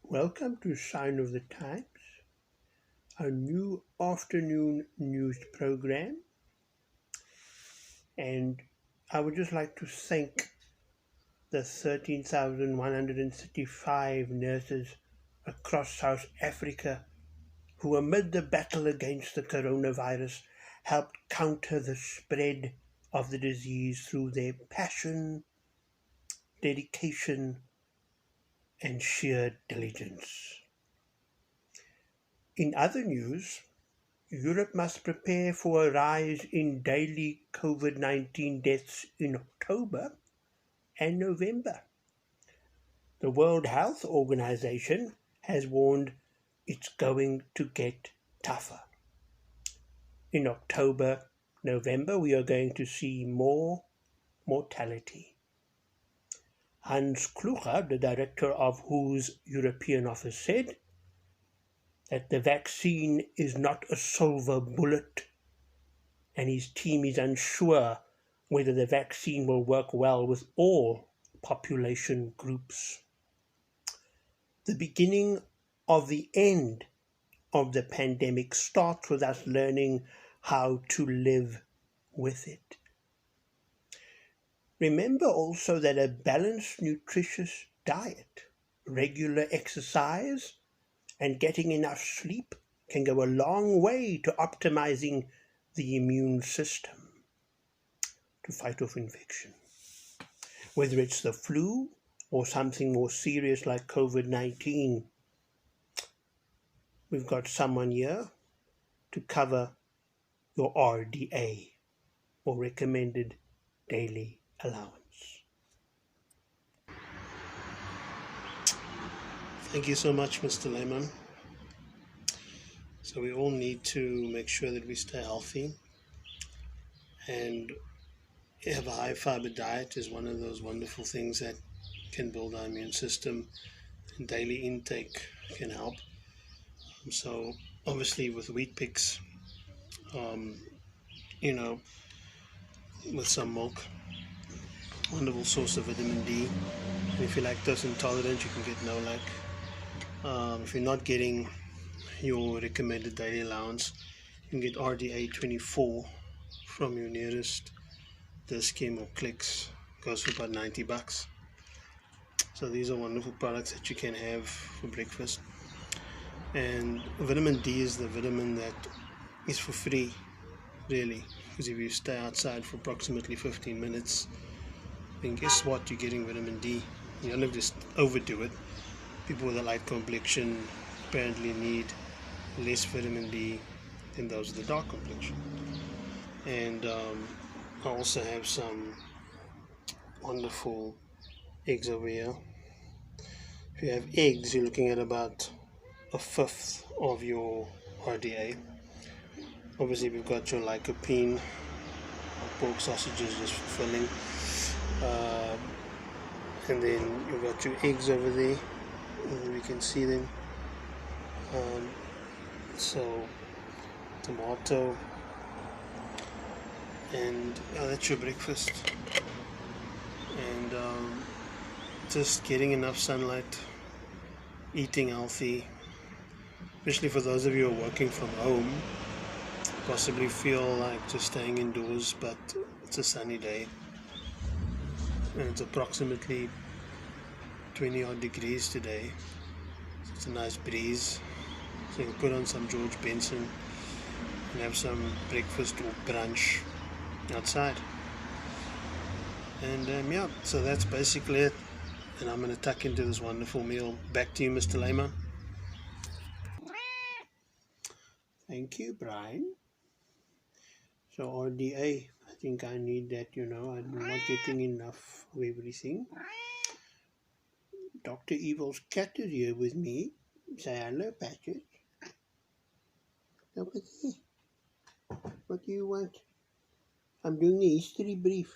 Welcome to Sign of the Times, a new afternoon news program. And I would just like to thank the 13,135 nurses across South Africa who, amid the battle against the coronavirus, helped counter the spread of the disease through their passion, dedication, and sheer diligence. In other news, Europe must prepare for a rise in daily COVID-19 deaths in October and November. The World Health Organization has warned it's going to get tougher. In October, November, we are going to see more mortality. Hans Kluger, the director of WHO's European office, said that the vaccine is not a silver bullet, and his team is unsure whether the vaccine will work well with all population groups. The beginning of the end of the pandemic starts with us learning how to live with it. Remember also that a balanced, nutritious diet, regular exercise, and getting enough sleep can go a long way to optimizing the immune system to fight off infection. Whether it's the flu or something more serious like COVID-19, we've got someone here to cover your RDA, or recommended daily allowance. Thank you so much, Mr. Layman. So we all need to make sure that we stay healthy, and have a high fiber diet is one of those wonderful things that can build our immune system, and daily intake can help. So obviously with wheat picks, um, you know, with some milk, wonderful source of vitamin D. And if you're lactose intolerant, you can get no lac. If you're not getting your recommended daily allowance, you can get RDA 24 from your nearest Dischem or Clicks. Goes for about $90. So these are wonderful products that you can have for breakfast. And vitamin D is the vitamin that is for free, really, because if you stay outside for approximately 15 minutes, then guess what, you're getting vitamin D. You don't have to overdo it. People with a light complexion apparently need less vitamin D than those with a dark complexion. And I also have some wonderful eggs over here. If you have eggs, you're looking at about a fifth of your RDA. Obviously, we've got your lycopene, pork sausages just for filling, and then you've got your eggs over there, and we can see them. So tomato, and that's your breakfast. And just getting enough sunlight, eating healthy, especially for those of you who are working from home, possibly feel like just staying indoors, but it's a sunny day and it's approximately 20 odd degrees today, so it's a nice breeze. So you can put on some George Benson and have some breakfast or brunch outside. And yeah, so that's basically it. And I'm going to tuck into this wonderful meal. Back to you, Mr. Layman. Thank you, Brian. So RDA, I think I need that, I'm not getting enough of everything. Dr. Evil's cat is here with me. Say hello, Patrick. Over there. What do you want? I'm doing a history brief.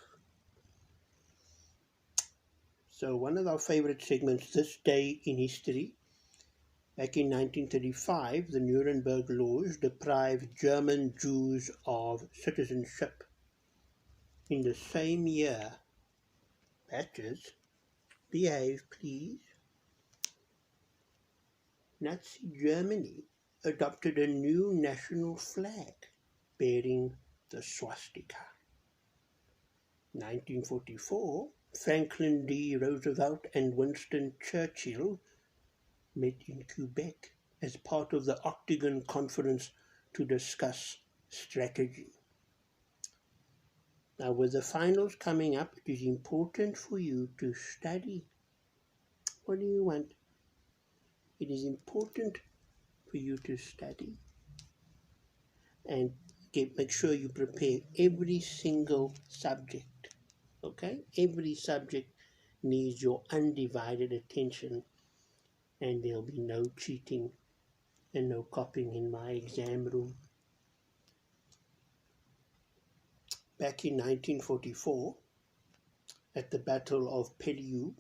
So one of our favorite segments, This Day in History. Back in 1935, the Nuremberg laws deprived German Jews of citizenship. In the same year, Patches, behave please. Nazi Germany adopted a new national flag bearing the swastika. 1944, Franklin D. Roosevelt and Winston Churchill met in Quebec as part of the Octagon Conference to discuss strategy. Now, with the finals coming up, it is important for you to study. What do you want? It is important for you to study and make sure you prepare every single subject. Okay? Every subject needs your undivided attention, and there'll be no cheating and no copying in my exam room. Back in 1944, at the Battle of Peleliu,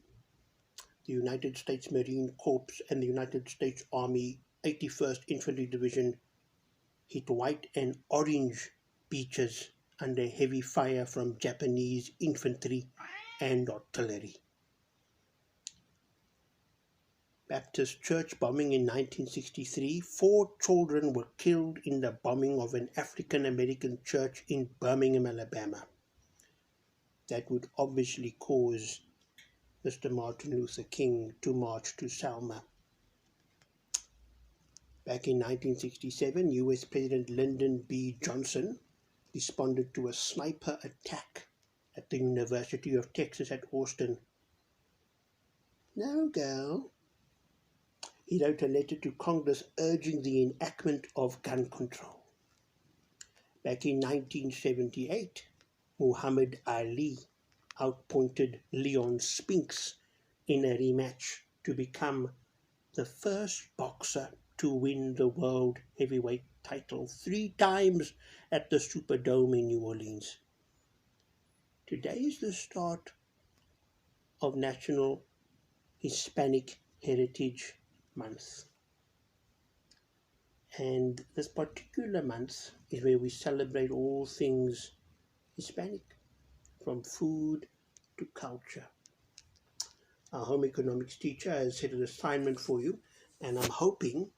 the United States Marine Corps and the United States Army 81st Infantry Division hit white and orange beaches under heavy fire from Japanese infantry and artillery. Baptist church bombing in 1963, 4 children were killed in the bombing of an African American church in Birmingham, Alabama. That would obviously cause Mr. Martin Luther King to march to Selma. Back in 1967, US President Lyndon B. Johnson responded to a sniper attack at the University of Texas at Austin. No, girl. He wrote a letter to Congress urging the enactment of gun control. Back in 1978, Muhammad Ali outpointed Leon Spinks in a rematch to become the first boxer to win the world heavyweight title 3 times at the Superdome in New Orleans. Today is the start of National Hispanic Heritage Month. And this particular month is where we celebrate all things Hispanic, from food to culture. Our home economics teacher has set an assignment for you, and I'm hoping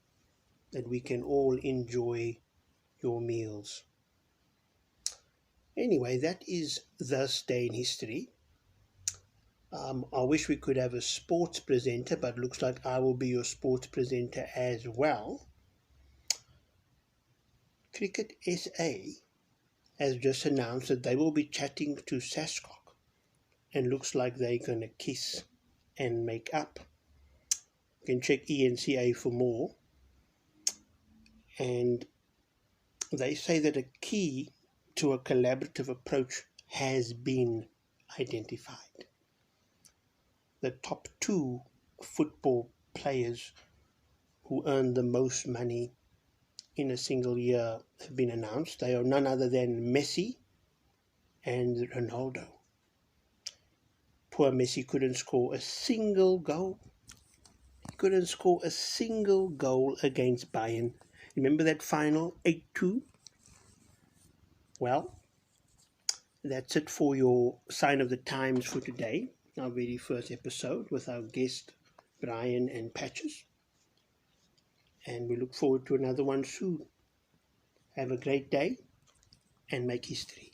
that we can all enjoy your meals. Anyway, that is this day in history. I wish we could have a sports presenter, but looks like I will be your sports presenter as well. Cricket SA has just announced that they will be chatting to Sascock, and looks like they're going to kiss and make up. You can check ENCA for more. And they say that a key to a collaborative approach has been identified. The top 2 football players who earn the most money in a single year have been announced. They are none other than Messi and Ronaldo. Poor Messi couldn't score a single goal. He couldn't score a single goal against Bayern. Remember that final 8-2? Well, that's it for your Sign of the Times for today, our very first episode with our guest Brian and Patches. And we look forward to another one soon. Have a great day and make history.